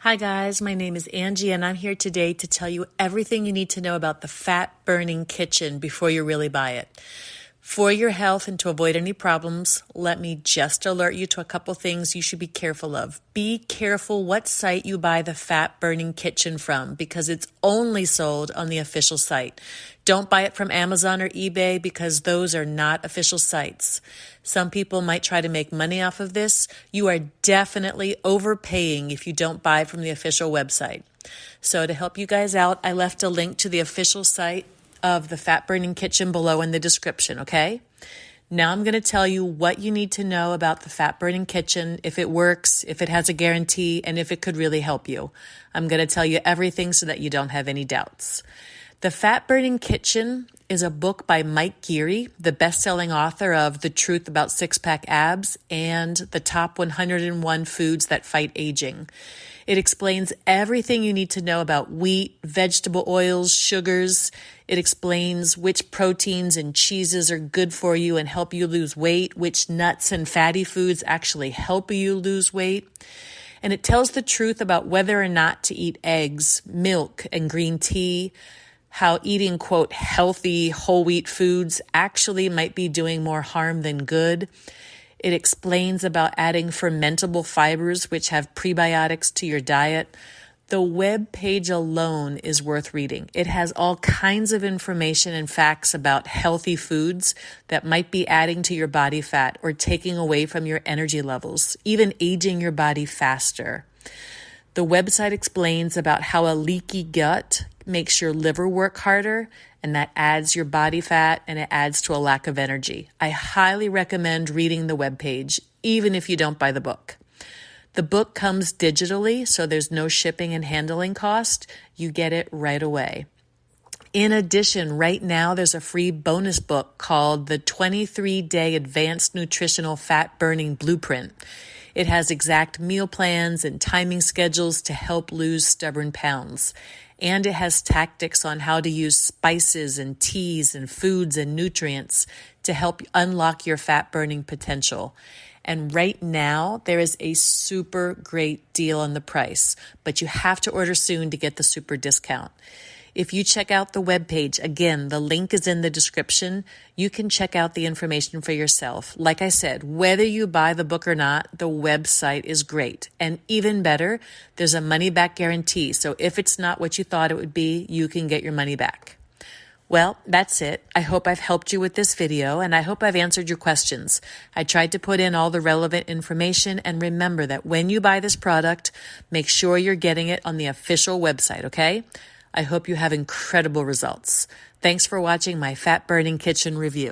Hi guys, my name is Angie and I'm here today to tell you everything you need to know about the fat-burning kitchen before you really buy it. For your health and to avoid any problems, let me just alert you to a couple things you should be careful of. Be careful what site you buy the fat-burning kitchen from because it's only sold on the official site. Don't buy it from Amazon or eBay because those are not official sites. Some people might try to make money off of this. You are definitely overpaying if you don't buy from the official website. So to help you guys out, I left a link to the official site of the Fat Burning Kitchen below in the description, okay? Now I'm going to tell you what you need to know about the Fat Burning Kitchen, if it works, if it has a guarantee, and if it could really help you. I'm going to tell you everything so that you don't have any doubts. The Fat Burning Kitchen is a book by Mike Geary, the best-selling author of The Truth About Six-Pack Abs and The Top 101 Foods That Fight Aging. It explains everything you need to know about wheat, vegetable oils, sugars. It explains which proteins and cheeses are good for you and help you lose weight, which nuts and fatty foods actually help you lose weight. And it tells the truth about whether or not to eat eggs, milk, and green tea, how eating, quote, healthy whole wheat foods actually might be doing more harm than good. It explains about adding fermentable fibers, which have prebiotics, to your diet. The web page alone is worth reading. It has all kinds of information and facts about healthy foods that might be adding to your body fat or taking away from your energy levels, even aging your body faster. The website explains about how a leaky gut makes your liver work harder, and that adds your body fat and it adds to a lack of energy. I highly recommend reading the webpage, even if you don't buy the book. The book comes digitally, so there's no shipping and handling cost. You get it right away. In addition, right now there's a free bonus book called The 23-Day Advanced Nutritional Fat Burning Blueprint. It has exact meal plans and timing schedules to help lose stubborn pounds. And it has tactics on how to use spices and teas and foods and nutrients to help unlock your fat burning potential. And right now, there is a super great deal on the price, but you have to order soon to get the super discount. If you check out the webpage, again, the link is in the description. You can check out the information for yourself. Like I said, whether you buy the book or not, the website is great. And even better, there's a money-back guarantee. So if it's not what you thought it would be, you can get your money back. Well, that's it. I hope I've helped you with this video, and I hope I've answered your questions. I tried to put in all the relevant information, and remember that when you buy this product, make sure you're getting it on the official website, okay? I hope you have incredible results. Thanks for watching my Fat Burning Kitchen review.